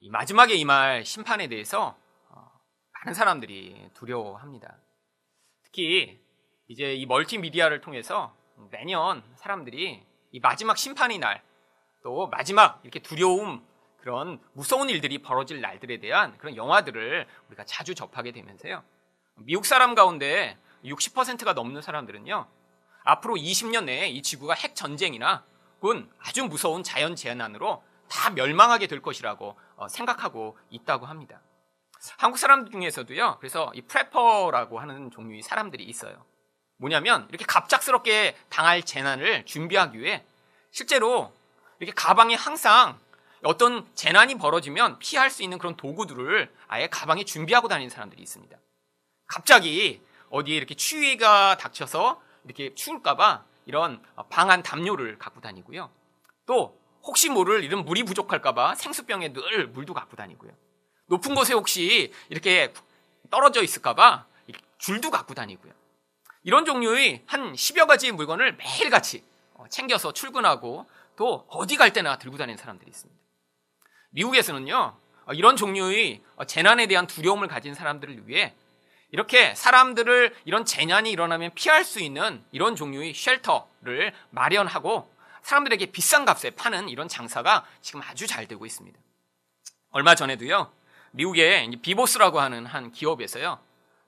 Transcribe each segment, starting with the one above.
이 마지막에 임할 심판에 대해서 많은 사람들이 두려워합니다. 특히 이제 이 멀티미디어를 통해서 매년 사람들이 이 마지막 심판의 날, 또 마지막 이렇게 두려움, 그런 무서운 일들이 벌어질 날들에 대한 그런 영화들을 우리가 자주 접하게 되면서요, 미국 사람 가운데 60%가 넘는 사람들은요, 앞으로 20년 내에 이 지구가 핵 전쟁이나 혹은 아주 무서운 자연 재난으로 다 멸망하게 될 것이라고 생각하고 있다고 합니다. 한국 사람들 중에서도요, 그래서 이 프레퍼라고 하는 종류의 사람들이 있어요. 뭐냐면 이렇게 갑작스럽게 당할 재난을 준비하기 위해 실제로 이렇게 가방에 항상 어떤 재난이 벌어지면 피할 수 있는 그런 도구들을 아예 가방에 준비하고 다니는 사람들이 있습니다. 갑자기 어디에 이렇게 추위가 닥쳐서 이렇게 추울까봐 이런 방한 담요를 갖고 다니고요. 또 혹시 모를 이런 물이 부족할까봐 생수병에 늘 물도 갖고 다니고요. 높은 곳에 혹시 이렇게 떨어져 있을까봐 줄도 갖고 다니고요. 이런 종류의 한 10여 가지의 물건을 매일같이 챙겨서 출근하고 또 어디 갈 때나 들고 다니는 사람들이 있습니다. 미국에서는요, 이런 종류의 재난에 대한 두려움을 가진 사람들을 위해 이렇게 사람들을 이런 재난이 일어나면 피할 수 있는 이런 종류의 쉘터를 마련하고 사람들에게 비싼 값에 파는 이런 장사가 지금 아주 잘 되고 있습니다. 얼마 전에도요, 미국의 비보스라고 하는 한 기업에서요,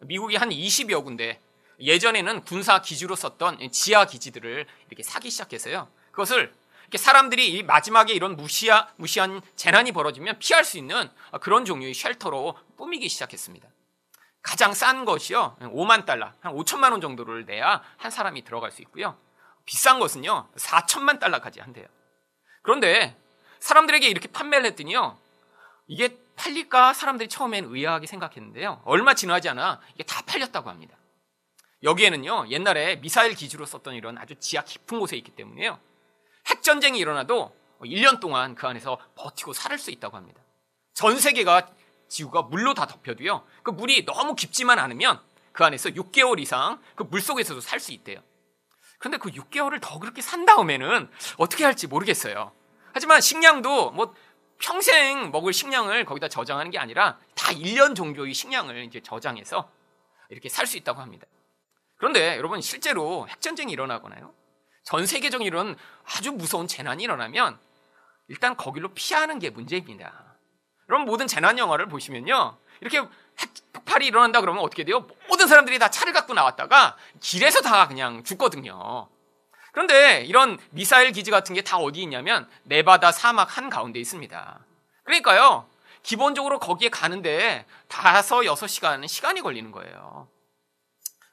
미국이 한 20여 군데 예전에는 군사 기지로 썼던 지하 기지들을 이렇게 사기 시작해서요, 그것을 이렇게 사람들이 이 마지막에 이런 무시한 재난이 벌어지면 피할 수 있는 그런 종류의 쉘터로 꾸미기 시작했습니다. 가장 싼 것이요, 5만 달러, 한 5천만 원 정도를 내야 한 사람이 들어갈 수 있고요. 비싼 것은요, 4천만 달러까지 한대요. 그런데 사람들에게 이렇게 판매를 했더니요, 이게 팔릴까 사람들이 처음엔 의아하게 생각했는데요, 얼마 지나지 않아 이게 다 팔렸다고 합니다. 여기에는요, 옛날에 미사일 기지로 썼던 이런 아주 지하 깊은 곳에 있기 때문에요, 핵전쟁이 일어나도 1년 동안 그 안에서 버티고 살 수 있다고 합니다. 전 세계가 지구가 물로 다 덮여도요, 그 물이 너무 깊지만 않으면 그 안에서 6개월 이상 그 물속에서도 살 수 있대요. 그런데 그 6개월을 더 그렇게 산 다음에는 어떻게 할지 모르겠어요. 하지만 식량도 뭐 평생 먹을 식량을 거기다 저장하는 게 아니라 다 1년 정도의 식량을 이제 저장해서 이렇게 살 수 있다고 합니다. 그런데 여러분, 실제로 핵전쟁이 일어나거나요, 전 세계적인 이런 아주 무서운 재난이 일어나면 일단 거기로 피하는 게 문제입니다. 여러분, 모든 재난 영화를 보시면요, 이렇게 핵 폭발이 일어난다 그러면 어떻게 돼요? 모든 사람들이 다 차를 갖고 나왔다가 길에서 다 그냥 죽거든요. 그런데 이런 미사일 기지 같은 게 다 어디 있냐면 네바다 사막 한가운데 있습니다. 그러니까요, 기본적으로 거기에 가는데 5-6시간은 시간이 걸리는 거예요.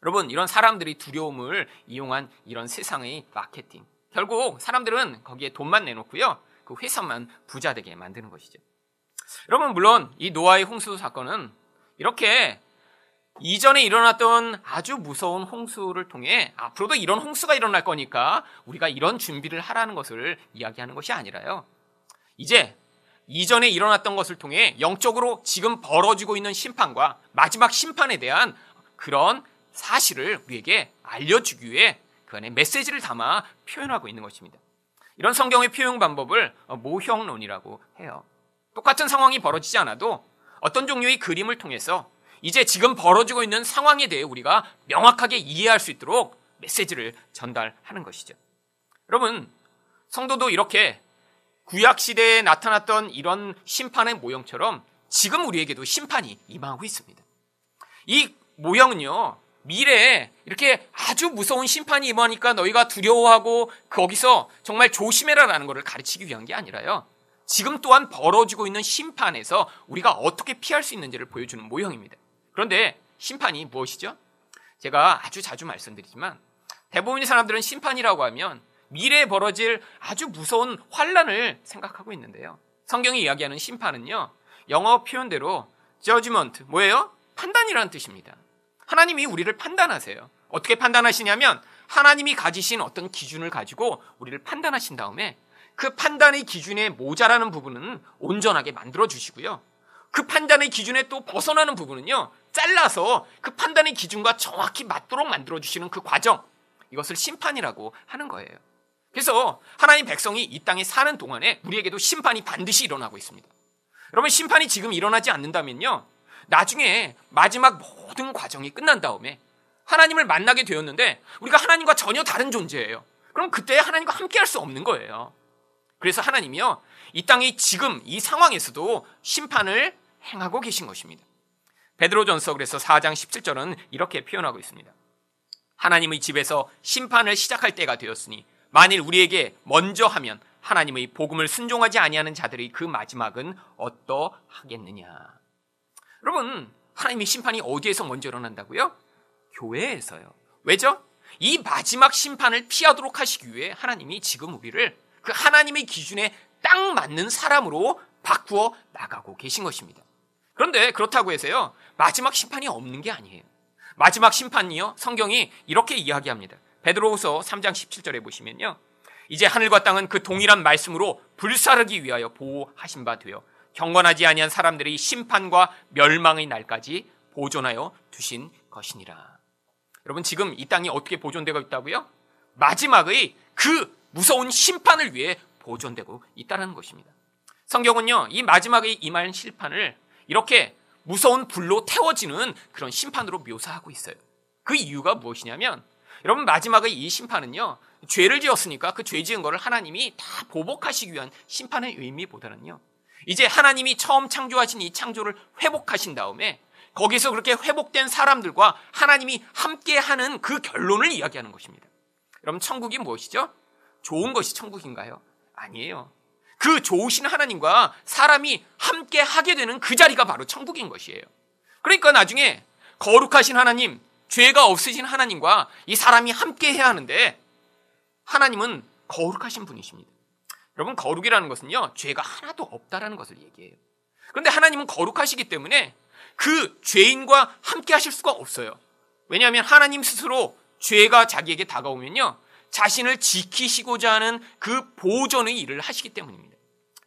여러분, 이런 사람들이 두려움을 이용한 이런 세상의 마케팅, 결국 사람들은 거기에 돈만 내놓고요, 그 회사만 부자 되게 만드는 것이죠. 여러분, 물론 이 노아의 홍수 사건은 이렇게 이전에 일어났던 아주 무서운 홍수를 통해 앞으로도 이런 홍수가 일어날 거니까 우리가 이런 준비를 하라는 것을 이야기하는 것이 아니라요, 이제 이전에 일어났던 것을 통해 영적으로 지금 벌어지고 있는 심판과 마지막 심판에 대한 그런 사실을 우리에게 알려주기 위해 그 안에 메시지를 담아 표현하고 있는 것입니다. 이런 성경의 표현 방법을 모형론이라고 해요. 똑같은 상황이 벌어지지 않아도 어떤 종류의 그림을 통해서 이제 지금 벌어지고 있는 상황에 대해 우리가 명확하게 이해할 수 있도록 메시지를 전달하는 것이죠. 여러분, 성도도 이렇게 구약시대에 나타났던 이런 심판의 모형처럼 지금 우리에게도 심판이 임하고 있습니다. 이 모형은요, 미래에 이렇게 아주 무서운 심판이 임하니까 너희가 두려워하고 거기서 정말 조심해라라는 것을 가르치기 위한 게 아니라요, 지금 또한 벌어지고 있는 심판에서 우리가 어떻게 피할 수 있는지를 보여주는 모형입니다. 그런데 심판이 무엇이죠? 제가 아주 자주 말씀드리지만 대부분의 사람들은 심판이라고 하면 미래에 벌어질 아주 무서운 환란을 생각하고 있는데요, 성경이 이야기하는 심판은요, 영어 표현대로 judgment, 뭐예요? 판단이라는 뜻입니다. 하나님이 우리를 판단하세요. 어떻게 판단하시냐면 하나님이 가지신 어떤 기준을 가지고 우리를 판단하신 다음에 그 판단의 기준에 모자라는 부분은 온전하게 만들어 주시고요, 그 판단의 기준에 또 벗어나는 부분은요, 잘라서 그 판단의 기준과 정확히 맞도록 만들어 주시는 그 과정, 이것을 심판이라고 하는 거예요. 그래서 하나님 백성이 이 땅에 사는 동안에 우리에게도 심판이 반드시 일어나고 있습니다. 여러분, 심판이 지금 일어나지 않는다면요, 나중에 마지막 모든 과정이 끝난 다음에 하나님을 만나게 되었는데 우리가 하나님과 전혀 다른 존재예요. 그럼 그때 하나님과 함께 할 수 없는 거예요. 그래서 하나님이요, 이 땅이 지금 이 상황에서도 심판을 행하고 계신 것입니다. 베드로전서 그래서 4장 17절은 이렇게 표현하고 있습니다. 하나님의 집에서 심판을 시작할 때가 되었으니 만일 우리에게 먼저 하면 하나님의 복음을 순종하지 아니하는 자들의 그 마지막은 어떠하겠느냐. 여러분, 하나님의 심판이 어디에서 먼저 일어난다고요? 교회에서요. 왜죠? 이 마지막 심판을 피하도록 하시기 위해 하나님이 지금 우리를 그 하나님의 기준에 딱 맞는 사람으로 바꾸어 나가고 계신 것입니다. 그런데 그렇다고 해서요, 마지막 심판이 없는 게 아니에요. 마지막 심판이요, 성경이 이렇게 이야기합니다. 베드로후서 3장 17절에 보시면요, 이제 하늘과 땅은 그 동일한 말씀으로 불사르기 위하여 보호하신 바 되어 경건하지 아니한 사람들의 심판과 멸망의 날까지 보존하여 두신 것이니라. 여러분, 지금 이 땅이 어떻게 보존되고 있다고요? 마지막의 그 무서운 심판을 위해 보존되고 있다는 것입니다. 성경은요, 이 마지막에 임할 심판을 이렇게 무서운 불로 태워지는 그런 심판으로 묘사하고 있어요. 그 이유가 무엇이냐면, 여러분, 마지막의 이 심판은요, 죄를 지었으니까 그 죄 지은 거를 하나님이 다 보복하시기 위한 심판의 의미보다는요, 이제 하나님이 처음 창조하신 이 창조를 회복하신 다음에 거기서 그렇게 회복된 사람들과 하나님이 함께하는 그 결론을 이야기하는 것입니다. 여러분, 천국이 무엇이죠? 좋은 것이 천국인가요? 아니에요. 그 좋으신 하나님과 사람이 함께 하게 되는 그 자리가 바로 천국인 것이에요. 그러니까 나중에 거룩하신 하나님, 죄가 없으신 하나님과 이 사람이 함께 해야 하는데, 하나님은 거룩하신 분이십니다. 여러분, 거룩이라는 것은요, 죄가 하나도 없다라는 것을 얘기해요. 그런데 하나님은 거룩하시기 때문에 그 죄인과 함께 하실 수가 없어요. 왜냐하면 하나님 스스로 죄가 자기에게 다가오면요, 자신을 지키시고자 하는 그 보존의 일을 하시기 때문입니다.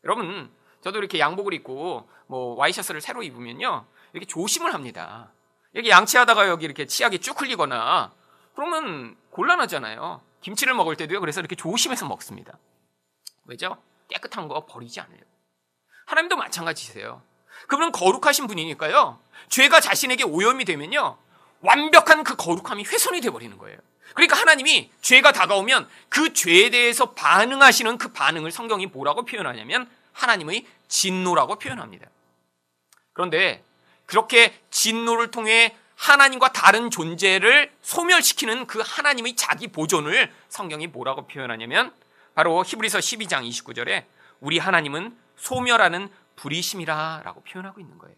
여러분, 저도 이렇게 양복을 입고 와이셔츠를 새로 입으면요, 이렇게 조심을 합니다. 이렇게 양치하다가 여기 이렇게 치약이 쭉 흘리거나 그러면 곤란하잖아요. 김치를 먹을 때도요, 그래서 이렇게 조심해서 먹습니다. 왜죠? 깨끗한 거 버리지 않아요. 하나님도 마찬가지세요. 그분은 거룩하신 분이니까요, 죄가 자신에게 오염이 되면요, 완벽한 그 거룩함이 훼손이 돼버리는 거예요. 그러니까 하나님이 죄가 다가오면 그 죄에 대해서 반응하시는 그 반응을 성경이 뭐라고 표현하냐면 하나님의 진노라고 표현합니다. 그런데 그렇게 진노를 통해 하나님과 다른 존재를 소멸시키는 그 하나님의 자기 보존을 성경이 뭐라고 표현하냐면 바로 히브리서 12장 29절에 우리 하나님은 소멸하는 불이심이라 라고 표현하고 있는 거예요.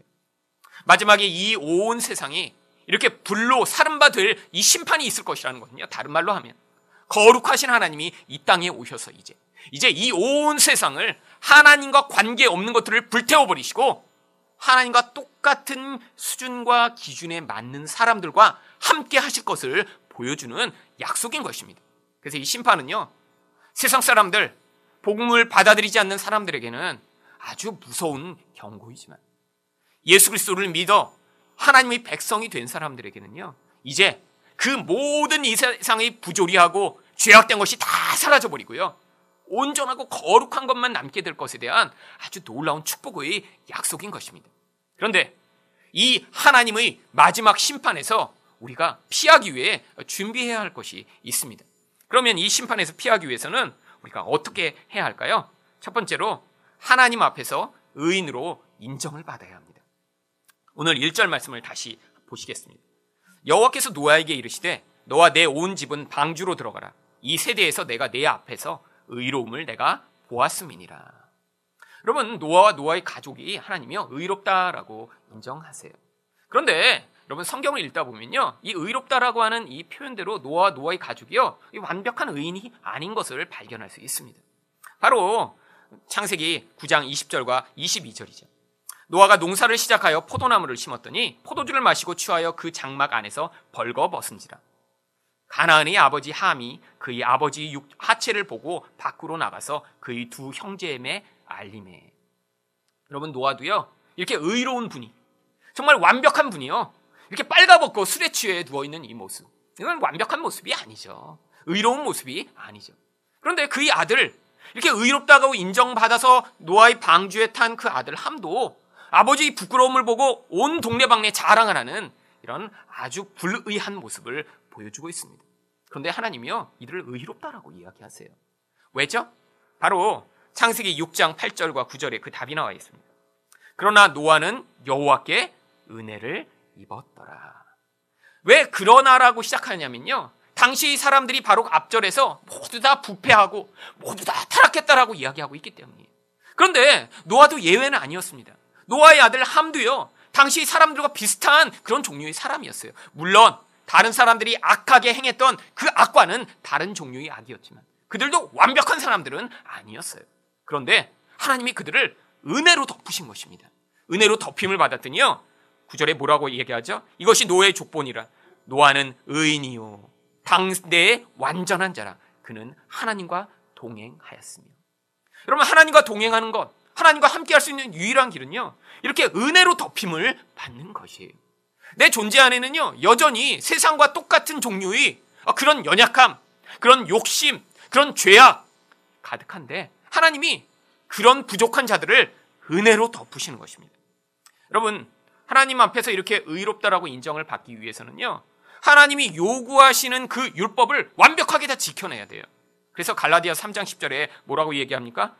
마지막에 이 온 세상이 이렇게 불로 사름받을 이 심판이 있을 것이라는 거거든요. 다른 말로 하면 거룩하신 하나님이 이 땅에 오셔서 이제 이 온 세상을 하나님과 관계없는 것들을 불태워버리시고 하나님과 똑같은 수준과 기준에 맞는 사람들과 함께 하실 것을 보여주는 약속인 것입니다. 그래서 이 심판은요, 세상 사람들, 복음을 받아들이지 않는 사람들에게는 아주 무서운 경고이지만 예수 그리스도를 믿어 하나님의 백성이 된 사람들에게는요, 이제 그 모든 이 세상의 부조리하고 죄악된 것이 다 사라져버리고요, 온전하고 거룩한 것만 남게 될 것에 대한 아주 놀라운 축복의 약속인 것입니다. 그런데 이 하나님의 마지막 심판에서 우리가 피하기 위해 준비해야 할 것이 있습니다. 그러면 이 심판에서 피하기 위해서는 우리가 어떻게 해야 할까요? 첫 번째로 하나님 앞에서 의인으로 인정을 받아야 합니다. 오늘 1절 말씀을 다시 보시겠습니다. 여호와께서 노아에게 이르시되 너와 내 온 집은 방주로 들어가라. 이 세대에서 내가 내 앞에서 의로움을 내가 보았음이니라. 여러분, 노아와 노아의 가족이 하나님이요, 의롭다라고 인정하세요. 그런데 여러분, 성경을 읽다 보면요, 이 의롭다라고 하는 이 표현대로 노아와 노아의 가족이요, 이 완벽한 의인이 아닌 것을 발견할 수 있습니다. 바로 창세기 9장 20절과 22절이죠. 노아가 농사를 시작하여 포도나무를 심었더니 포도주를 마시고 취하여 그 장막 안에서 벌거벗은지라. 가나안의 아버지 함이 그의 아버지 하체를 보고 밖으로 나가서 그의 두 형제에게 알림해. 여러분, 노아도요, 이렇게 의로운 분이, 정말 완벽한 분이요, 이렇게 빨가벗고 술에 취해 누워있는 이 모습, 이건 완벽한 모습이 아니죠. 의로운 모습이 아니죠. 그런데 그의 아들, 이렇게 의롭다고 인정받아서 노아의 방주에 탄 그 아들 함도 아버지의 부끄러움을 보고 온 동네방네 자랑을 하는 이런 아주 불의한 모습을 보여주고 있습니다. 그런데 하나님이요, 이들을 의롭다라고 이야기하세요. 왜죠? 바로 창세기 6장 8절과 9절에 그 답이 나와 있습니다. 그러나 노아는 여호와께 은혜를 입었더라. 왜 그러나라고 시작하냐면요, 당시 사람들이 바로 앞절에서 모두 다 부패하고 모두 다 타락했다라고 이야기하고 있기 때문이에요. 그런데 노아도 예외는 아니었습니다. 노아의 아들 함도요, 당시 사람들과 비슷한 그런 종류의 사람이었어요. 물론 다른 사람들이 악하게 행했던 그 악과는 다른 종류의 악이었지만 그들도 완벽한 사람들은 아니었어요. 그런데 하나님이 그들을 은혜로 덮으신 것입니다. 은혜로 덮임을 받았더니요, 9절에 뭐라고 얘기하죠? 이것이 노아의 족본이라. 노아는 의인이요 당대의 완전한 자라. 그는 하나님과 동행하였으며. 여러분, 하나님과 동행하는 것, 하나님과 함께 할 수 있는 유일한 길은요, 이렇게 은혜로 덮임을 받는 것이에요. 내 존재 안에는요, 여전히 세상과 똑같은 종류의 그런 연약함, 그런 욕심, 그런 죄악 가득한데 하나님이 그런 부족한 자들을 은혜로 덮으시는 것입니다. 여러분, 하나님 앞에서 이렇게 의롭다라고 인정을 받기 위해서는요, 하나님이 요구하시는 그 율법을 완벽하게 다 지켜내야 돼요. 그래서 갈라디아 3장 10절에 뭐라고 얘기합니까?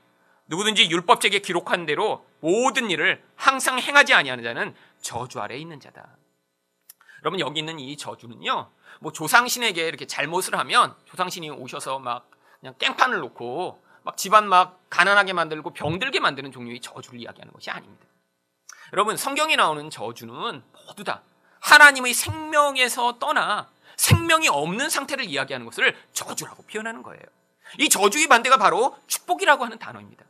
누구든지 율법책에 기록한 대로 모든 일을 항상 행하지 아니하는 자는 저주 아래에 있는 자다. 여러분, 여기 있는 이 저주는요, 뭐 조상신에게 이렇게 잘못을 하면 조상신이 오셔서 막 그냥 깽판을 놓고 막 집안 막 가난하게 만들고 병들게 만드는 종류의 저주를 이야기하는 것이 아닙니다. 여러분, 성경에 나오는 저주는 모두 다 하나님의 생명에서 떠나 생명이 없는 상태를 이야기하는 것을 저주라고 표현하는 거예요. 이 저주의 반대가 바로 축복이라고 하는 단어입니다.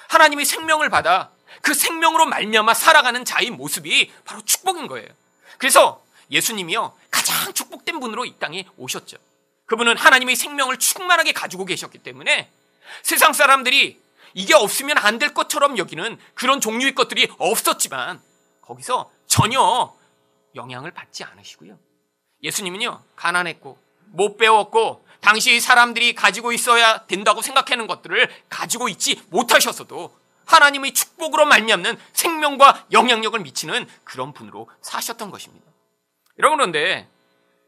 하나님의 생명을 받아 그 생명으로 말미암아 살아가는 자의 모습이 바로 축복인 거예요. 그래서 예수님이요, 가장 축복된 분으로 이 땅에 오셨죠. 그분은 하나님의 생명을 충만하게 가지고 계셨기 때문에 세상 사람들이 이게 없으면 안 될 것처럼 여기는 그런 종류의 것들이 없었지만 거기서 전혀 영향을 받지 않으시고요. 예수님은요, 가난했고 못 배웠고 당시 사람들이 가지고 있어야 된다고 생각하는 것들을 가지고 있지 못하셨어도 하나님의 축복으로 말미암는 생명과 영향력을 미치는 그런 분으로 사셨던 것입니다. 여러분, 그런데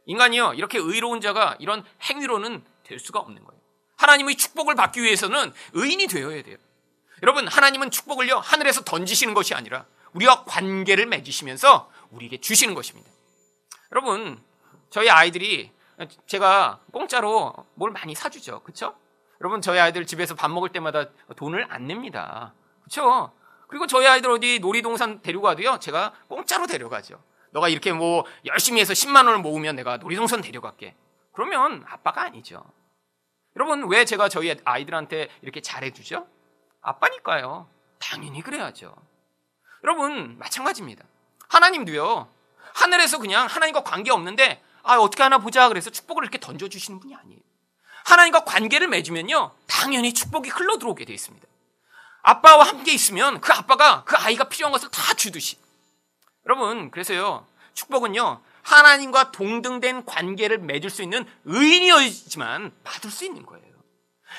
인간이요, 이렇게 의로운 자가 이런 행위로는 될 수가 없는 거예요. 하나님의 축복을 받기 위해서는 의인이 되어야 돼요. 여러분, 하나님은 축복을요, 하늘에서 던지시는 것이 아니라 우리와 관계를 맺으시면서 우리에게 주시는 것입니다. 여러분, 저희 아이들이, 제가 공짜로 뭘 많이 사주죠. 그렇죠? 여러분, 저희 아이들 집에서 밥 먹을 때마다 돈을 안 냅니다. 그렇죠? 그리고 저희 아이들 어디 놀이동산 데려가도요, 제가 공짜로 데려가죠. 너가 이렇게 뭐 열심히 해서 10만 원을 모으면 내가 놀이동산 데려갈게. 그러면 아빠가 아니죠. 여러분, 왜 제가 저희 아이들한테 이렇게 잘해주죠? 아빠니까요. 당연히 그래야죠. 여러분, 마찬가지입니다. 하나님도요, 하늘에서 그냥 하나님과 관계 없는데 어떻게 하나 보자 그래서 축복을 이렇게 던져주시는 분이 아니에요. 하나님과 관계를 맺으면요, 당연히 축복이 흘러들어오게 되어 있습니다. 아빠와 함께 있으면 그 아빠가 그 아이가 필요한 것을 다 주듯이. 여러분, 그래서요, 축복은요, 하나님과 동등된 관계를 맺을 수 있는 의인이어야지만 받을 수 있는 거예요.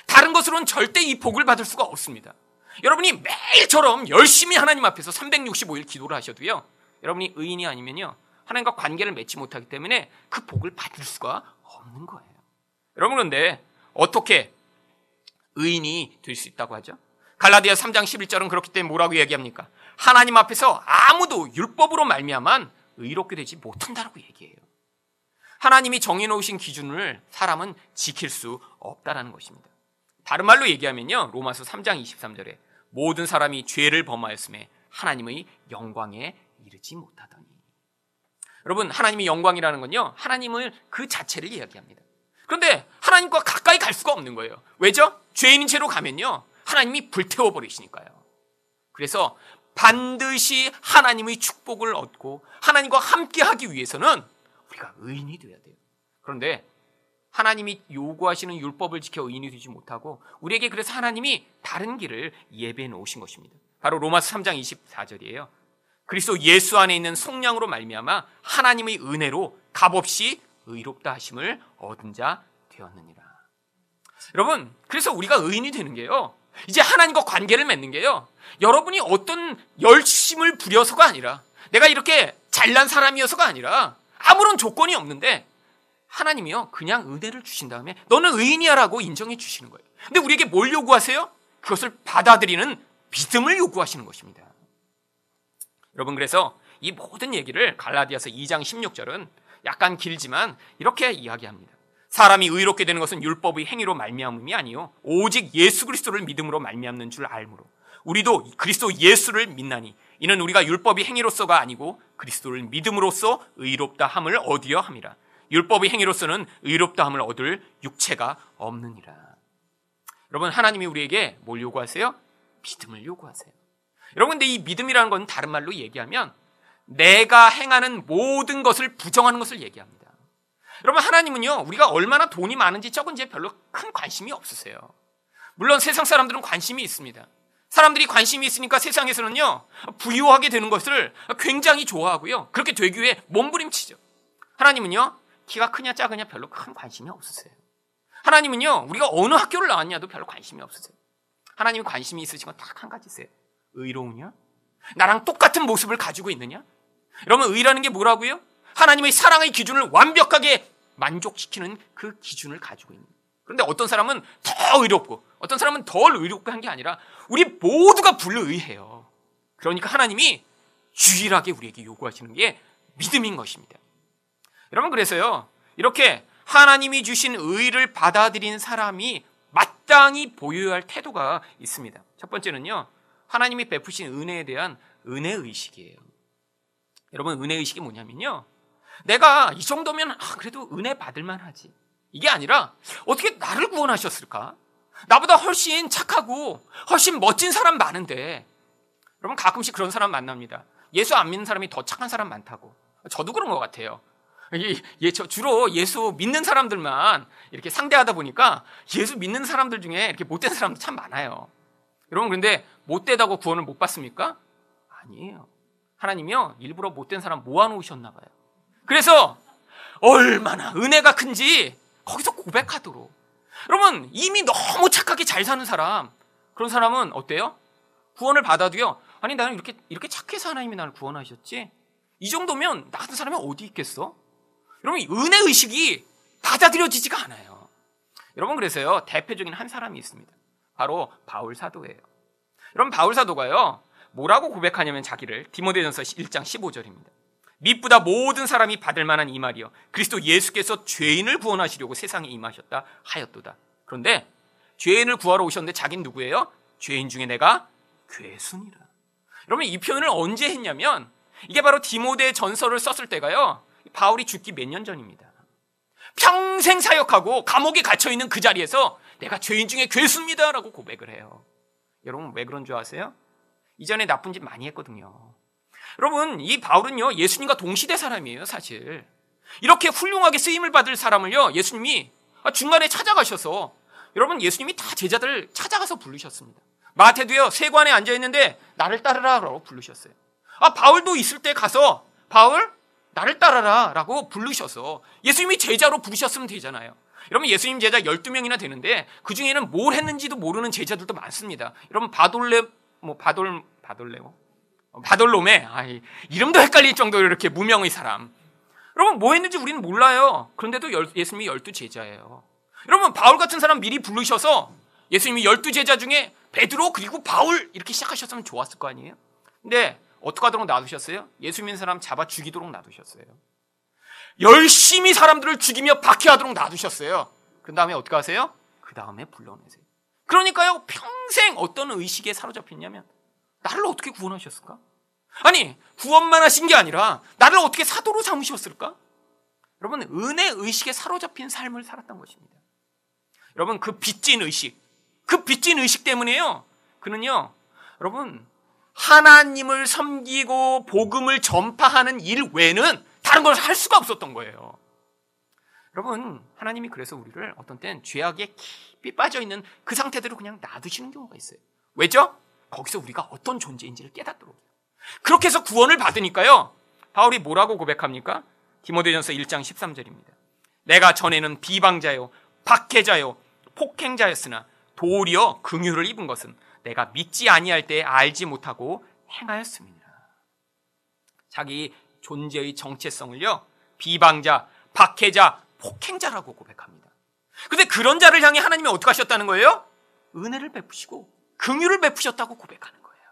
다른 것으로는 절대 이 복을 받을 수가 없습니다. 여러분이 매일처럼 열심히 하나님 앞에서 365일 기도를 하셔도요, 여러분이 의인이 아니면요, 하나님과 관계를 맺지 못하기 때문에 그 복을 받을 수가 없는 거예요. 여러분, 그런데 어떻게 의인이 될 수 있다고 하죠? 갈라디아 3장 11절은 그렇기 때문에 뭐라고 얘기합니까? 하나님 앞에서 아무도 율법으로 말미암아 의롭게 되지 못한다라고 얘기해요. 하나님이 정해놓으신 기준을 사람은 지킬 수 없다라는 것입니다. 다른 말로 얘기하면요, 로마서 3장 23절에 모든 사람이 죄를 범하였음에 하나님의 영광에 이르지 못하더니. 여러분, 하나님의 영광이라는 건요, 하나님을 그 자체를 이야기합니다. 그런데 하나님과 가까이 갈 수가 없는 거예요. 왜죠? 죄인인 채로 가면요, 하나님이 불태워버리시니까요. 그래서 반드시 하나님의 축복을 얻고 하나님과 함께하기 위해서는 우리가 의인이 되어야 돼요. 그런데 하나님이 요구하시는 율법을 지켜 의인이 되지 못하고 우리에게 그래서 하나님이 다른 길을 예배해 놓으신 것입니다. 바로 로마서 3장 24절이에요. 그리스도 예수 안에 있는 속량으로 말미암아 하나님의 은혜로 값없이 의롭다 하심을 얻은 자 되었느니라. 여러분, 그래서 우리가 의인이 되는 게요, 이제 하나님과 관계를 맺는 게요, 여러분이 어떤 열심을 부려서가 아니라, 내가 이렇게 잘난 사람이어서가 아니라, 아무런 조건이 없는데 하나님이요 그냥 은혜를 주신 다음에 너는 의인이야 라고 인정해 주시는 거예요. 근데 우리에게 뭘 요구하세요? 그것을 받아들이는 믿음을 요구하시는 것입니다. 여러분, 그래서 이 모든 얘기를 갈라디아서 2장 16절은 약간 길지만 이렇게 이야기합니다. 사람이 의롭게 되는 것은 율법의 행위로 말미암음이 아니요 오직 예수 그리스도를 믿음으로 말미암는 줄 알므로 우리도 그리스도 예수를 믿나니 이는 우리가 율법의 행위로서가 아니고 그리스도를 믿음으로써 의롭다 함을 얻으려 함이라. 율법의 행위로서는 의롭다 함을 얻을 육체가 없느니라. 여러분, 하나님이 우리에게 뭘 요구하세요? 믿음을 요구하세요. 여러분, 근데 이 믿음이라는 건 다른 말로 얘기하면 내가 행하는 모든 것을 부정하는 것을 얘기합니다. 여러분, 하나님은요 우리가 얼마나 돈이 많은지 적은지에 별로 큰 관심이 없으세요. 물론 세상 사람들은 관심이 있습니다. 사람들이 관심이 있으니까 세상에서는요 부유하게 되는 것을 굉장히 좋아하고요, 그렇게 되기 위해 몸부림치죠. 하나님은요 키가 크냐 작으냐 별로 큰 관심이 없으세요. 하나님은요 우리가 어느 학교를 나왔냐도 별로 관심이 없으세요. 하나님이 관심이 있으신 건 딱 한 가지세요. 의로우냐? 나랑 똑같은 모습을 가지고 있느냐? 여러분, 의라는 게 뭐라고요? 하나님의 사랑의 기준을 완벽하게 만족시키는 그 기준을 가지고 있는 거예요. 그런데 어떤 사람은 더 의롭고 어떤 사람은 덜 의롭고 한 게 아니라 우리 모두가 불의해요. 그러니까 하나님이 유일하게 우리에게 요구하시는 게 믿음인 것입니다. 여러분, 그래서요 이렇게 하나님이 주신 의를 받아들인 사람이 마땅히 보여야 할 태도가 있습니다. 첫 번째는요, 하나님이 베푸신 은혜에 대한 은혜의식이에요. 여러분, 은혜의식이 뭐냐면요, 내가 이 정도면 그래도 은혜 받을만 하지, 이게 아니라 어떻게 나를 구원하셨을까? 나보다 훨씬 착하고 훨씬 멋진 사람 많은데. 여러분, 가끔씩 그런 사람 만납니다. 예수 안 믿는 사람이 더 착한 사람 많다고. 저도 그런 것 같아요. 주로 예수 믿는 사람들만 이렇게 상대하다 보니까 예수 믿는 사람들 중에 이렇게 못된 사람도 참 많아요. 여러분, 그런데 못되다고 구원을 못 받습니까? 아니에요. 하나님이요 일부러 못된 사람 모아놓으셨나 봐요. 그래서 얼마나 은혜가 큰지 거기서 고백하도록. 여러분, 이미 너무 착하게 잘 사는 사람, 그런 사람은 어때요? 구원을 받아도요, 아니 나는 이렇게 착해서 하나님이 나를 구원하셨지, 이 정도면 나 같은 사람이 어디 있겠어? 여러분, 은혜의식이 받아들여지지가 않아요. 여러분, 그래서요 대표적인 한 사람이 있습니다. 바로 바울 사도예요. 여러분, 바울 사도가요 뭐라고 고백하냐면 자기를 디모데전서 1장 15절입니다. 미쁘다 모든 사람이 받을 만한 이 말이요 그리스도 예수께서 죄인을 구원하시려고 세상에 임하셨다 하였도다. 그런데 죄인을 구하러 오셨는데 자기는 누구예요? 죄인 중에 내가 괴순이라. 여러분, 이 표현을 언제 했냐면 이게 바로 디모데 전서를 썼을 때가요 바울이 죽기 몇 년 전입니다. 평생 사역하고 감옥에 갇혀있는 그 자리에서 내가 죄인 중에 괴수입니다 라고 고백을 해요. 여러분, 왜 그런 줄 아세요? 이전에 나쁜 짓 많이 했거든요. 여러분, 이 바울은요 예수님과 동시대 사람이에요. 사실 이렇게 훌륭하게 쓰임을 받을 사람을요 예수님이 중간에 찾아가셔서, 여러분, 예수님이 다 제자들 찾아가서 부르셨습니다. 마태도요 세관에 앉아있는데 나를 따르라 라고 부르셨어요. 바울도 있을 때 가서 바울 나를 따라라 라고 부르셔서 예수님이 제자로 부르셨으면 되잖아요. 여러분, 예수님 제자 12명이나 되는데 그 중에는 뭘 했는지도 모르는 제자들도 많습니다. 여러분, 바돌롬에 이름도 헷갈릴 정도로 이렇게 무명의 사람. 여러분, 뭐 했는지 우리는 몰라요. 그런데도 예수님이 12제자예요. 여러분, 바울 같은 사람 미리 부르셔서 예수님이 12제자 중에 베드로 그리고 바울 이렇게 시작하셨으면 좋았을 거 아니에요. 근데 어떻게 하도록 놔두셨어요? 예수 믿는 사람 잡아 죽이도록 놔두셨어요. 열심히 사람들을 죽이며 박해하도록 놔두셨어요. 그 다음에 어떻게 하세요? 그 다음에 불러내세요. 그러니까요 평생 어떤 의식에 사로잡혔냐면 나를 어떻게 구원하셨을까? 아니, 구원만 하신 게 아니라 나를 어떻게 사도로 삼으셨을까? 여러분, 은혜 의식에 사로잡힌 삶을 살았던 것입니다. 여러분, 그 빚진 의식 때문에요 그는요 여러분 하나님을 섬기고 복음을 전파하는 일 외에는 다른 걸 할 수가 없었던 거예요. 여러분, 하나님이 그래서 우리를 어떤 때는 죄악에 깊이 빠져있는 그 상태대로 그냥 놔두시는 경우가 있어요. 왜죠? 거기서 우리가 어떤 존재인지를 깨닫도록. 그렇게 해서 구원을 받으니까요 바울이 뭐라고 고백합니까? 디모데전서 1장 13절입니다. 내가 전에는 비방자요 박해자요 폭행자였으나 도리어 긍휼을 입은 것은 내가 믿지 아니할 때 알지 못하고 행하였습니다. 자기 존재의 정체성을요, 비방자, 박해자, 폭행자라고 고백합니다. 근데 그런 자를 향해 하나님이 어떻게 하셨다는 거예요? 은혜를 베푸시고 긍휼을 베푸셨다고 고백하는 거예요.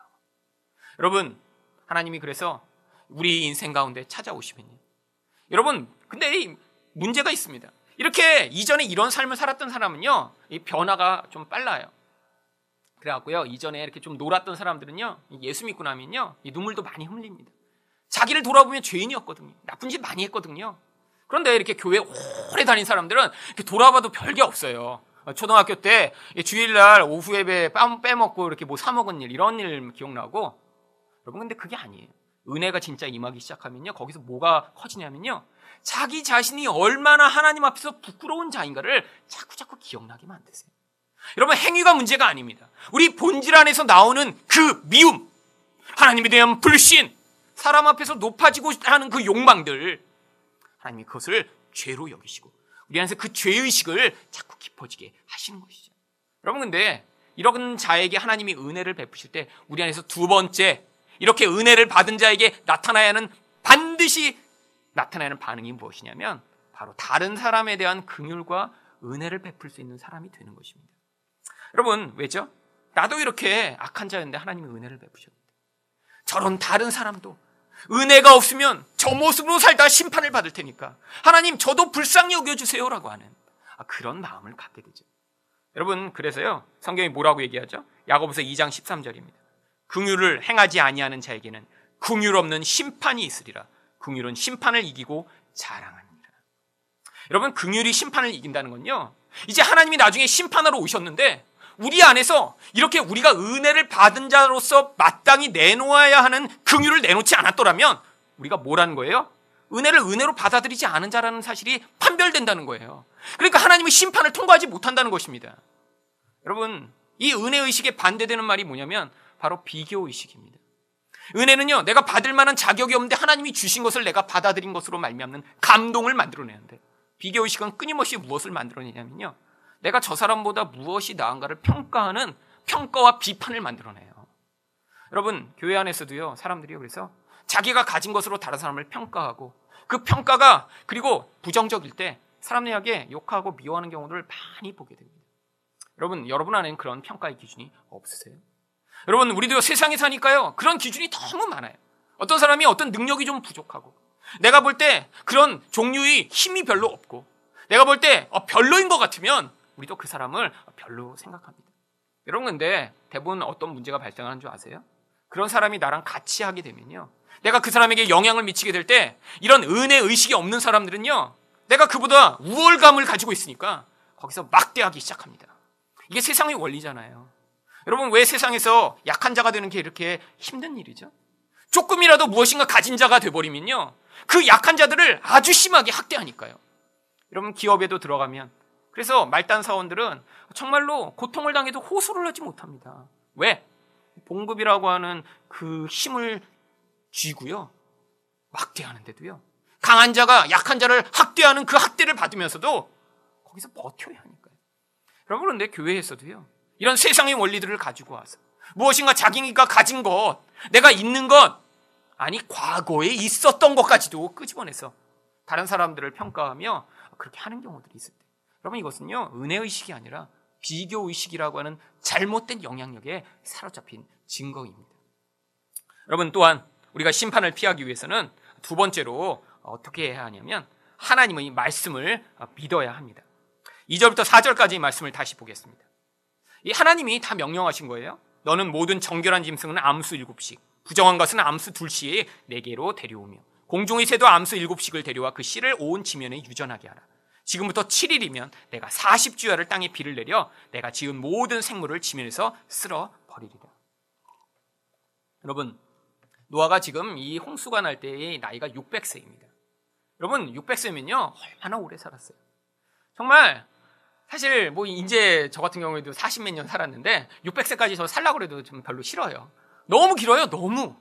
여러분, 하나님이 그래서 우리 인생 가운데 찾아오시면요, 여러분, 근데 문제가 있습니다. 이렇게 이전에 이런 삶을 살았던 사람은요, 이 변화가 좀 빨라요. 그래갖고요, 이전에 이렇게 좀 놀았던 사람들은요, 예수 믿고 나면요, 이 눈물도 많이 흘립니다. 자기를 돌아보면 죄인이었거든요. 나쁜 짓 많이 했거든요. 그런데 이렇게 교회 오래 다닌 사람들은 이렇게 돌아봐도 별게 없어요. 초등학교 때 주일날 오후 예배 빼먹고 이렇게 뭐 사먹은 일, 이런 일 기억나고. 여러분, 근데 그게 아니에요. 은혜가 진짜 임하기 시작하면요, 거기서 뭐가 커지냐면요, 자기 자신이 얼마나 하나님 앞에서 부끄러운 자인가를 자꾸 기억나게 만드세요. 여러분, 행위가 문제가 아닙니다. 우리 본질 안에서 나오는 그 미움, 하나님에 대한 불신, 사람 앞에서 높아지고 하는 그 욕망들, 하나님이 그것을 죄로 여기시고 우리 안에서 그 죄의식을 자꾸 깊어지게 하시는 것이죠. 여러분, 근데 이런 자에게 하나님이 은혜를 베푸실 때 우리 안에서 두 번째, 이렇게 은혜를 받은 자에게 나타나야 하는, 반드시 나타나야 하는 반응이 무엇이냐면 바로 다른 사람에 대한 긍휼과 은혜를 베풀 수 있는 사람이 되는 것입니다. 여러분, 왜죠? 나도 이렇게 악한 자였는데 하나님이 은혜를 베푸셨는데, 저런 다른 사람도 은혜가 없으면 저 모습으로 살다 심판을 받을 테니까 하나님, 저도 불쌍히 여겨주세요라고 하는 그런 마음을 갖게 되죠. 여러분, 그래서요, 성경이 뭐라고 얘기하죠? 야고보서 2장 13절입니다. 긍휼을 행하지 아니하는 자에게는 긍휼 없는 심판이 있으리라. 긍휼은 심판을 이기고 자랑하니라. 여러분, 긍휼이 심판을 이긴다는 건요, 이제 하나님이 나중에 심판하러 오셨는데 우리 안에서 이렇게 우리가 은혜를 받은 자로서 마땅히 내놓아야 하는 긍휼을 내놓지 않았더라면 우리가 뭐라는 거예요? 은혜를 은혜로 받아들이지 않은 자라는 사실이 판별된다는 거예요. 그러니까 하나님의 심판을 통과하지 못한다는 것입니다. 여러분, 이 은혜의식에 반대되는 말이 뭐냐면 바로 비교의식입니다. 은혜는요, 내가 받을 만한 자격이 없는데 하나님이 주신 것을 내가 받아들인 것으로 말미암는 감동을 만들어내는데, 비교의식은 끊임없이 무엇을 만들어내냐면요, 내가 저 사람보다 무엇이 나은가를 평가하는 평가와 비판을 만들어내요. 여러분, 교회 안에서도요, 사람들이요, 그래서 자기가 가진 것으로 다른 사람을 평가하고, 그 평가가 그리고 부정적일 때 사람들에게 욕하고 미워하는 경우를 많이 보게 됩니다. 여러분 안에는 그런 평가의 기준이 없으세요? 여러분, 우리도 세상에 사니까요, 그런 기준이 너무 많아요. 어떤 사람이 어떤 능력이 좀 부족하고, 내가 볼 때 그런 종류의 힘이 별로 없고, 내가 볼 때 별로인 것 같으면 우리도 그 사람을 별로 생각합니다. 여러분, 근데 대부분 어떤 문제가 발생하는 줄 아세요? 그런 사람이 나랑 같이 하게 되면요, 내가 그 사람에게 영향을 미치게 될 때 이런 은혜 의식이 없는 사람들은요, 내가 그보다 우월감을 가지고 있으니까 거기서 막대하기 시작합니다. 이게 세상의 원리잖아요. 여러분, 왜 세상에서 약한 자가 되는 게 이렇게 힘든 일이죠? 조금이라도 무엇인가 가진 자가 돼버리면요, 그 약한 자들을 아주 심하게 학대하니까요. 여러분, 기업에도 들어가면, 그래서 말단 사원들은 정말로 고통을 당해도 호소를 하지 못합니다. 왜? 봉급이라고 하는 그 힘을 쥐고요, 막대하는데도요, 강한 자가 약한 자를 학대하는 그 학대를 받으면서도 거기서 버텨야 하니까요. 여러분, 그런데 교회에서도요, 이런 세상의 원리들을 가지고 와서 무엇인가 자기가 가진 것, 내가 있는 것, 아니 과거에 있었던 것까지도 끄집어내서 다른 사람들을 평가하며 그렇게 하는 경우들이 있을 때, 여러분, 이것은요, 은혜의식이 아니라 비교의식이라고 하는 잘못된 영향력에 사로잡힌 증거입니다. 여러분, 또한 우리가 심판을 피하기 위해서는 두 번째로 어떻게 해야 하냐면 하나님의 말씀을 믿어야 합니다. 2절부터 4절까지의 말씀을 다시 보겠습니다. 이 하나님이 다 명령하신 거예요. 너는 모든 정결한 짐승은 암수 7씩, 부정한 것은 암수 2씩 내게로 데려오며 공중의 새도 암수 7씩을 데려와 그 씨를 온 지면에 유전하게 하라. 지금부터 7일이면 내가 40주야를 땅에 비를 내려 내가 지은 모든 생물을 지면에서 쓸어 버리리라. 여러분, 노아가 지금 이 홍수가 날 때의 나이가 600세입니다. 여러분, 600세면요, 얼마나 오래 살았어요. 정말 사실 뭐 이제 저 같은 경우에도 40몇 년 살았는데 600세까지 저 살라고 해도 좀 별로 싫어요. 너무 길어요, 너무.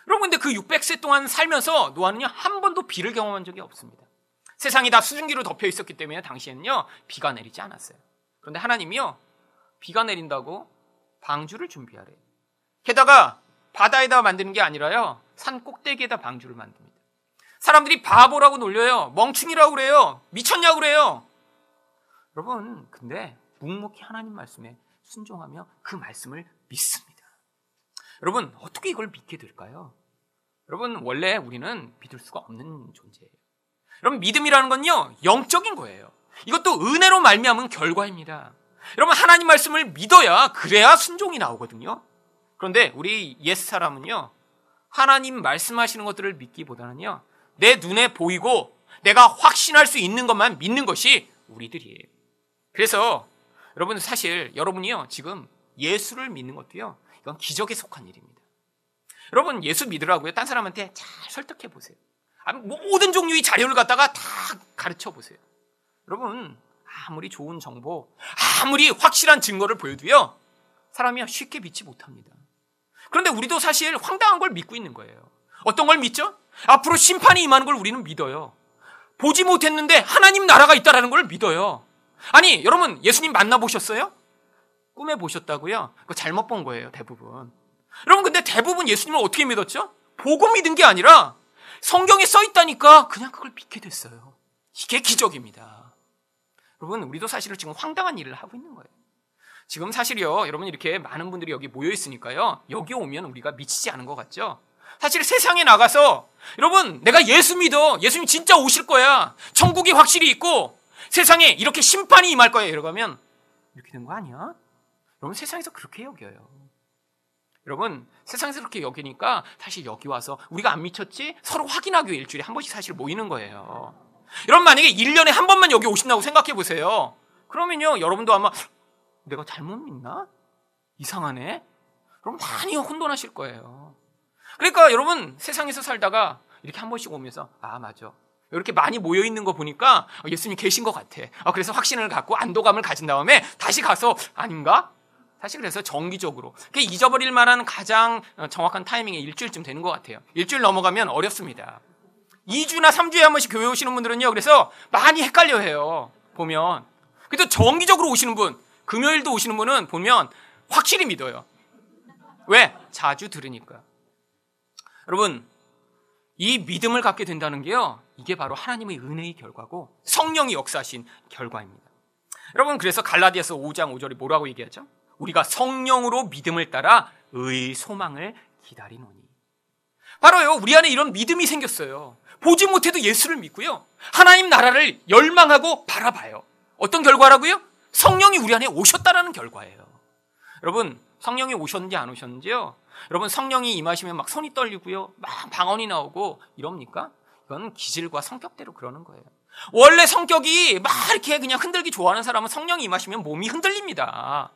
여러분, 근데 그 600세 동안 살면서 노아는요, 한 번도 비를 경험한 적이 없습니다. 세상이 다 수증기로 덮여 있었기 때문에 당시에는요, 비가 내리지 않았어요. 그런데 하나님이요, 비가 내린다고 방주를 준비하래. 게다가 바다에다 만드는 게 아니라요, 산 꼭대기에다 방주를 만듭니다. 사람들이 바보라고 놀려요. 멍충이라고 그래요. 미쳤냐고 그래요. 여러분, 근데 묵묵히 하나님 말씀에 순종하며 그 말씀을 믿습니다. 여러분, 어떻게 이걸 믿게 될까요? 여러분, 원래 우리는 믿을 수가 없는 존재예요. 여러분, 믿음이라는 건요, 영적인 거예요. 이것도 은혜로 말미암은 결과입니다. 여러분, 하나님 말씀을 믿어야, 그래야 순종이 나오거든요. 그런데 우리 옛사람은요, 하나님 말씀하시는 것들을 믿기보다는요, 내 눈에 보이고 내가 확신할 수 있는 것만 믿는 것이 우리들이에요. 그래서 여러분, 사실 여러분이요, 지금 예수를 믿는 것도요, 이건 기적에 속한 일입니다. 여러분, 예수 믿으라고요, 딴 사람한테 잘 설득해 보세요. 모든 종류의 자료를 갖다가 다 가르쳐 보세요. 여러분, 아무리 좋은 정보, 아무리 확실한 증거를 보여도요, 사람이 쉽게 믿지 못합니다. 그런데 우리도 사실 황당한 걸 믿고 있는 거예요. 어떤 걸 믿죠? 앞으로 심판이 임하는 걸 우리는 믿어요. 보지 못했는데 하나님 나라가 있다는 걸 믿어요. 아니, 여러분, 예수님 만나보셨어요? 꿈에 보셨다고요? 그거 잘못 본 거예요, 대부분. 여러분, 근데 대부분 예수님을 어떻게 믿었죠? 보고 믿은 게 아니라 성경에 써 있다니까 그냥 그걸 믿게 됐어요. 이게 기적입니다. 여러분, 우리도 사실은 지금 황당한 일을 하고 있는 거예요. 지금 사실이요, 여러분, 이렇게 많은 분들이 여기 모여 있으니까요, 여기 오면 우리가 미치지 않은 것 같죠? 사실 세상에 나가서, 여러분, 내가 예수 믿어, 예수님 진짜 오실 거야, 천국이 확실히 있고 세상에 이렇게 심판이 임할 거야, 이러고 하면 이렇게 된 거 아니야? 여러분, 세상에서 그렇게 여겨요. 여러분, 세상에서 그렇게 여기니까 사실 여기 와서 우리가 안 미쳤지? 서로 확인하기 위해 일주일에 한 번씩 사실 모이는 거예요. 여러분, 만약에 1년에 한 번만 여기 오신다고 생각해 보세요. 그러면요, 여러분도 아마 내가 잘못 믿나? 이상하네? 그럼 많이 혼돈하실 거예요. 그러니까 여러분, 세상에서 살다가 이렇게 한 번씩 오면서, 아, 맞아, 이렇게 많이 모여있는 거 보니까 예수님 계신 것 같아. 그래서 확신을 갖고 안도감을 가진 다음에 다시 가서, 아닌가? 사실 그래서 정기적으로, 잊어버릴 만한 가장 정확한 타이밍이 일주일쯤 되는 것 같아요. 일주일 넘어가면 어렵습니다. 2주나 3주에 한 번씩 교회 오시는 분들은요, 그래서 많이 헷갈려 해요, 보면. 그래도 정기적으로 오시는 분, 금요일도 오시는 분은 보면 확실히 믿어요. 왜? 자주 들으니까. 여러분, 이 믿음을 갖게 된다는 게요, 이게 바로 하나님의 은혜의 결과고 성령이 역사하신 결과입니다. 여러분, 그래서 갈라디아서 5장 5절이 뭐라고 얘기하죠? 우리가 성령으로 믿음을 따라 의의 소망을 기다리노니. 바로요, 우리 안에 이런 믿음이 생겼어요. 보지 못해도 예수를 믿고요, 하나님 나라를 열망하고 바라봐요. 어떤 결과라고요? 성령이 우리 안에 오셨다라는 결과예요. 여러분, 성령이 오셨는지 안 오셨는지요? 여러분, 성령이 임하시면 막 손이 떨리고요, 막 방언이 나오고 이럽니까? 이건 기질과 성격대로 그러는 거예요. 원래 성격이 막 이렇게 그냥 흔들기 좋아하는 사람은 성령이 임하시면 몸이 흔들립니다.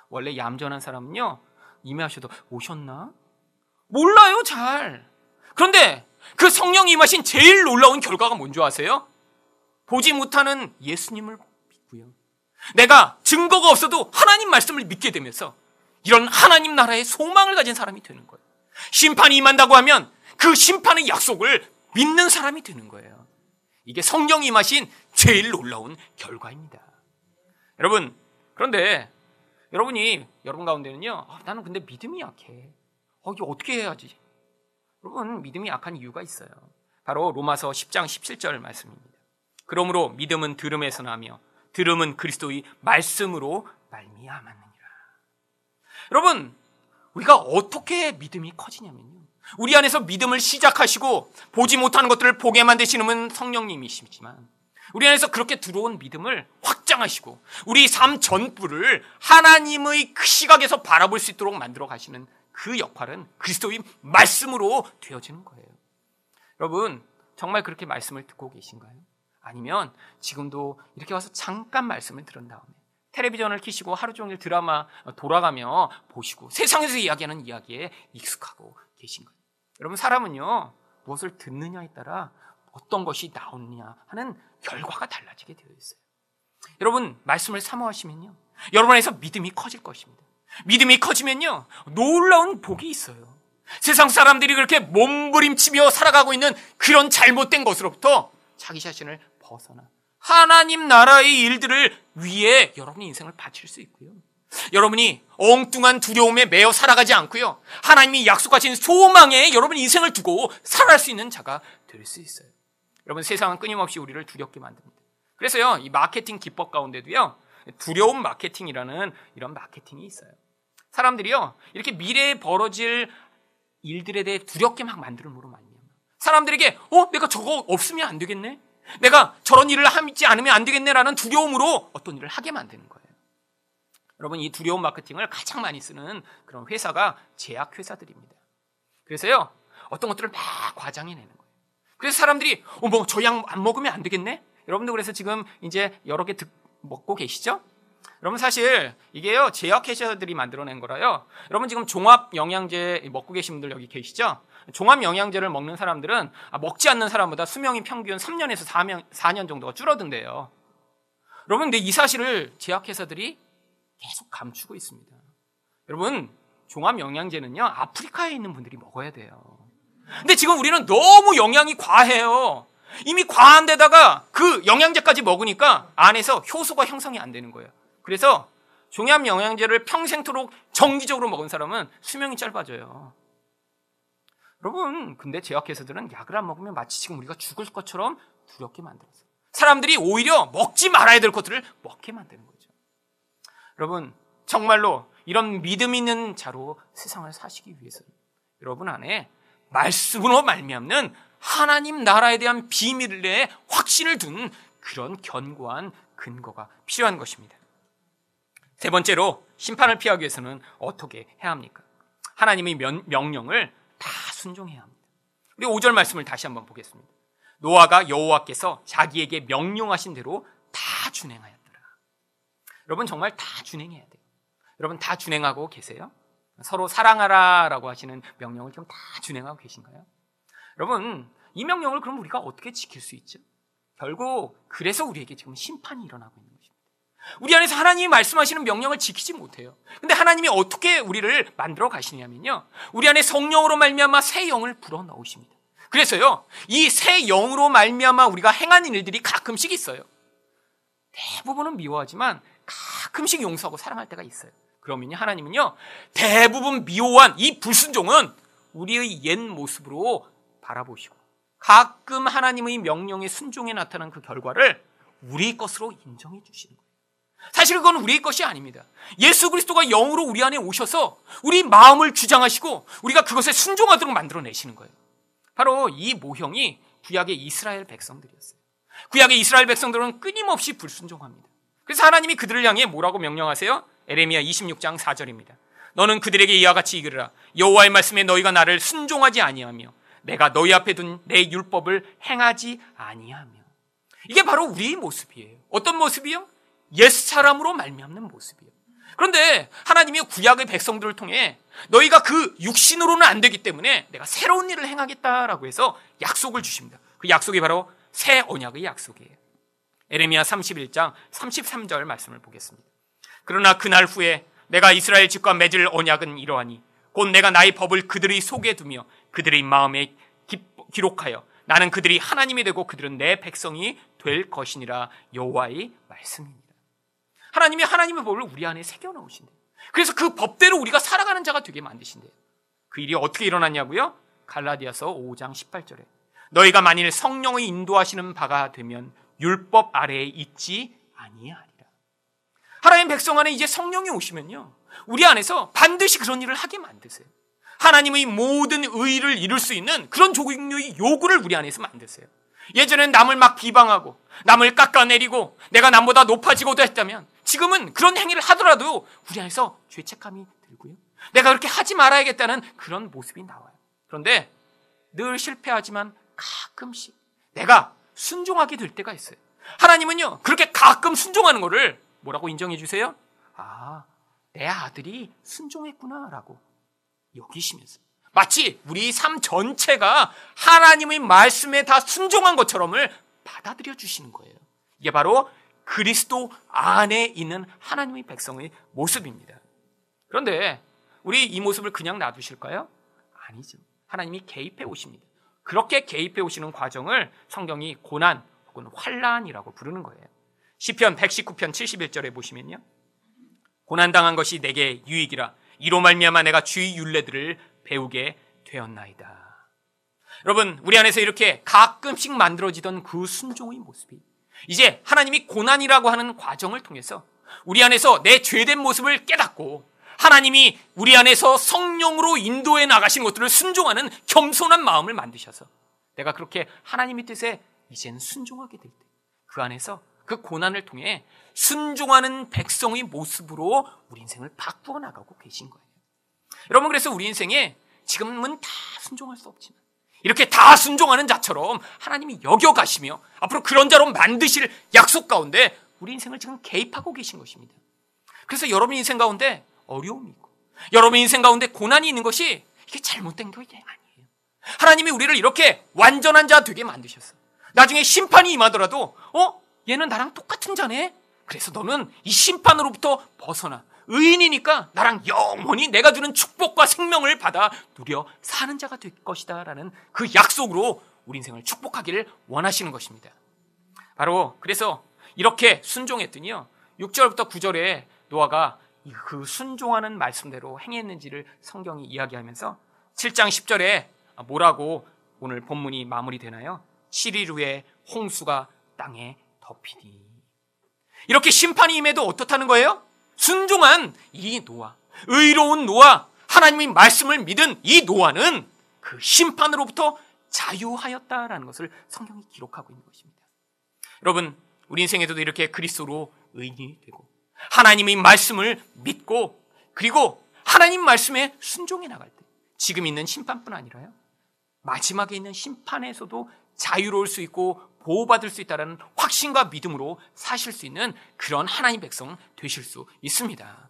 원래 얌전한 사람은요, 임하셔도 오셨나? 몰라요, 잘. 그런데 그 성령이 임하신 제일 놀라운 결과가 뭔지 아세요? 보지 못하는 예수님을 믿고요, 내가 증거가 없어도 하나님 말씀을 믿게 되면서 이런 하나님 나라의 소망을 가진 사람이 되는 거예요. 심판이 임한다고 하면 그 심판의 약속을 믿는 사람이 되는 거예요. 이게 성령이 임하신 제일 놀라운 결과입니다. 여러분, 그런데 여러분 가운데는요, 나는 근데 믿음이 약해, 이거 어떻게 해야지? 여러분, 믿음이 약한 이유가 있어요. 바로 로마서 10장 17절 말씀입니다. 그러므로 믿음은 들음에서 나며 들음은 그리스도의 말씀으로 말미암았느니라. 여러분, 우리가 어떻게 믿음이 커지냐면요, 우리 안에서 믿음을 시작하시고 보지 못하는 것들을 보게 만드시는 분은 성령님이시지만, 우리 안에서 그렇게 들어온 믿음을 확장하시고 우리 삶 전부를 하나님의 그 시각에서 바라볼 수 있도록 만들어 가시는 그 역할은 그리스도의 말씀으로 되어지는 거예요. 여러분, 정말 그렇게 말씀을 듣고 계신가요? 아니면 지금도 이렇게 와서 잠깐 말씀을 들은 다음에 텔레비전을 켜시고 하루 종일 드라마 돌아가며 보시고 세상에서 이야기하는 이야기에 익숙하고 계신가요? 여러분, 사람은요, 무엇을 듣느냐에 따라 어떤 것이 나오느냐 하는 결과가 달라지게 되어 있어요. 여러분, 말씀을 사모하시면요, 여러분 안에서 믿음이 커질 것입니다. 믿음이 커지면요, 놀라운 복이 있어요. 세상 사람들이 그렇게 몸부림치며 살아가고 있는 그런 잘못된 것으로부터 자기 자신을 벗어나 하나님 나라의 일들을 위해 여러분의 인생을 바칠 수 있고요, 여러분이 엉뚱한 두려움에 매여 살아가지 않고요, 하나님이 약속하신 소망에 여러분 인생을 두고 살아갈 수 있는 자가 될 수 있어요. 여러분, 세상은 끊임없이 우리를 두렵게 만듭니다. 그래서요, 이 마케팅 기법 가운데도요, 두려움 마케팅이라는 이런 마케팅이 있어요. 사람들이요, 이렇게 미래에 벌어질 일들에 대해 두렵게 막 만들므로 말미암아 사람들에게 내가 저거 없으면 안 되겠네, 내가 저런 일을 하지 않으면 안 되겠네라는 두려움으로 어떤 일을 하게 만드는 거예요. 여러분, 이 두려움 마케팅을 가장 많이 쓰는 그런 회사가 제약회사들입니다. 그래서요, 어떤 것들을 막 과장해내는 거예요. 그래서 사람들이 저 약 안 먹으면 안 되겠네? 여러분도 그래서 지금 이제 여러 개 먹고 계시죠? 여러분, 사실 이게요, 제약회사들이 만들어낸 거라요. 여러분, 지금 종합영양제 먹고 계신 분들 여기 계시죠? 종합영양제를 먹는 사람들은 먹지 않는 사람보다 수명이 평균 3년에서 4년 정도가 줄어든대요. 여러분, 근데 이 사실을 제약회사들이 계속 감추고 있습니다. 여러분, 종합영양제는요, 아프리카에 있는 분들이 먹어야 돼요. 근데 지금 우리는 너무 영양이 과해요. 이미 과한 데다가 그 영양제까지 먹으니까 안에서 효소가 형성이 안 되는 거예요. 그래서 종합영양제를 평생토록 정기적으로 먹은 사람은 수명이 짧아져요. 여러분, 근데 제약회사들은 약을 안 먹으면 마치 지금 우리가 죽을 것처럼 두렵게 만들었어요. 사람들이 오히려 먹지 말아야 될 것들을 먹게 만드는 거죠. 여러분, 정말로 이런 믿음 있는 자로 세상을 사시기 위해서는 여러분 안에 말씀으로 말미암는 하나님 나라에 대한 비밀에 확신을 둔 그런 견고한 근거가 필요한 것입니다. 세 번째로, 심판을 피하기 위해서는 어떻게 해야 합니까? 하나님의 명령을 다 순종해야 합니다. 우리 5절 말씀을 다시 한번 보겠습니다. 노아가 여호와께서 자기에게 명령하신 대로 다 준행하였더라. 여러분, 정말 다 준행해야 돼요. 여러분, 다 준행하고 계세요? 서로 사랑하라라고 하시는 명령을 지금 다 준행하고 계신가요? 여러분, 이 명령을 그럼 우리가 어떻게 지킬 수 있죠? 결국 그래서 우리에게 지금 심판이 일어나고 있는 것입니다. 우리 안에서 하나님이 말씀하시는 명령을 지키지 못해요. 근데 하나님이 어떻게 우리를 만들어 가시냐면요, 우리 안에 성령으로 말미암아 새 영을 불어넣으십니다. 그래서요, 이 새 영으로 말미암아 우리가 행하는 일들이 가끔씩 있어요. 대부분은 미워하지만 가끔씩 용서하고 사랑할 때가 있어요. 그러면요, 하나님은요, 대부분 미워한 이 불순종은 우리의 옛 모습으로 바라보시고 가끔 하나님의 명령에 순종해 나타난 그 결과를 우리 것으로 인정해 주시는 거예요. 사실 그건 우리의 것이 아닙니다. 예수 그리스도가 영으로 우리 안에 오셔서 우리 마음을 주장하시고 우리가 그것에 순종하도록 만들어내시는 거예요. 바로 이 모형이 구약의 이스라엘 백성들이었어요. 구약의 이스라엘 백성들은 끊임없이 불순종합니다. 그래서 하나님이 그들을 향해 뭐라고 명령하세요? 에레미야 26장 4절입니다. 너는 그들에게 이와 같이 이르라. 여호와의 말씀에 너희가 나를 순종하지 아니하며 내가 너희 앞에 둔 내 율법을 행하지 아니하며. 이게 바로 우리의 모습이에요. 어떤 모습이요? 옛사람으로 말미암는 모습이에요. 그런데 하나님이 구약의 백성들을 통해 너희가 그 육신으로는 안 되기 때문에 내가 새로운 일을 행하겠다라고 해서 약속을 주십니다. 그 약속이 바로 새 언약의 약속이에요. 에레미야 31장 33절 말씀을 보겠습니다. 그러나 그날 후에 내가 이스라엘 집과 맺을 언약은 이러하니 곧 내가 나의 법을 그들의 속에 두며 그들의 마음에 기록하여 나는 그들이 하나님이 되고 그들은 내 백성이 될 것이니라. 여호와의 말씀입니다. 하나님이 하나님의 법을 우리 안에 새겨 넣으신대요. 그래서 그 법대로 우리가 살아가는 자가 되게 만드신대요. 그 일이 어떻게 일어났냐고요? 갈라디아서 5장 18절에 너희가 만일 성령의 인도하시는 바가 되면 율법 아래에 있지 아니하리라. 하나님 백성 안에 이제 성령이 오시면요, 우리 안에서 반드시 그런 일을 하게 만드세요. 하나님의 모든 의를 이룰 수 있는 그런 종류의 요구를 우리 안에서 만드세요. 예전엔 남을 막 비방하고 남을 깎아내리고 내가 남보다 높아지고도 했다면 지금은 그런 행위를 하더라도 우리 안에서 죄책감이 들고요, 내가 그렇게 하지 말아야겠다는 그런 모습이 나와요. 그런데 늘 실패하지만 가끔씩 내가 순종하게 될 때가 있어요. 하나님은요, 그렇게 가끔 순종하는 거를 뭐라고 인정해 주세요? 내 아들이 순종했구나 라고 여기시면서 마치 우리 삶 전체가 하나님의 말씀에 다 순종한 것처럼을 받아들여 주시는 거예요. 이게 바로 그리스도 안에 있는 하나님의 백성의 모습입니다. 그런데 우리 이 모습을 그냥 놔두실까요? 아니죠. 하나님이 개입해 오십니다. 그렇게 개입해 오시는 과정을 성경이 고난 혹은 환난이라고 부르는 거예요. 시편 119편 71절에 보시면요, 고난당한 것이 내게 유익이라. 이로 말미암아 내가 주의 율례들을 배우게 되었나이다. 여러분, 우리 안에서 이렇게 가끔씩 만들어지던 그 순종의 모습이 이제 하나님이 고난이라고 하는 과정을 통해서 우리 안에서 내 죄된 모습을 깨닫고 하나님이 우리 안에서 성령으로 인도해 나가시는 것들을 순종하는 겸손한 마음을 만드셔서 내가 그렇게 하나님의 뜻에 이제는 순종하게 될 때 그 안에서 그 고난을 통해 순종하는 백성의 모습으로 우리 인생을 바꾸어 나가고 계신 거예요. 여러분, 그래서 우리 인생에 지금은 다 순종할 수 없지만 이렇게 다 순종하는 자처럼 하나님이 여겨가시며 앞으로 그런 자로 만드실 약속 가운데 우리 인생을 지금 개입하고 계신 것입니다. 그래서 여러분 인생 가운데 어려움이 있고 여러분 인생 가운데 고난이 있는 것이 이게 잘못된 게 아니에요. 하나님이 우리를 이렇게 완전한 자 되게 만드셨어. 나중에 심판이 임하더라도 얘는 나랑 똑같은 자네. 그래서 너는 이 심판으로부터 벗어나 의인이니까 나랑 영원히 내가 주는 축복과 생명을 받아 누려 사는 자가 될 것이다 라는 그 약속으로 우리 인생을 축복하기를 원하시는 것입니다. 바로 그래서 이렇게 순종했더니요 6절부터 9절에 노아가 그 순종하는 말씀대로 행했는지를 성경이 이야기하면서 7장 10절에 뭐라고 오늘 본문이 마무리되나요? 7일 후에 홍수가 땅에 덮이니. 이렇게 심판이 임해도 어떻다는 거예요? 순종한 이 노아, 의로운 노아, 하나님의 말씀을 믿은 이 노아는 그 심판으로부터 자유하였다라는 것을 성경이 기록하고 있는 것입니다. 여러분, 우리 인생에도 이렇게 그리스도로 의인이 되고 하나님의 말씀을 믿고 그리고 하나님 말씀에 순종해 나갈 때 지금 있는 심판뿐 아니라요 마지막에 있는 심판에서도 자유로울 수 있고 보호받을 수 있다는 확신과 믿음으로 사실 수 있는 그런 하나님 백성 되실 수 있습니다.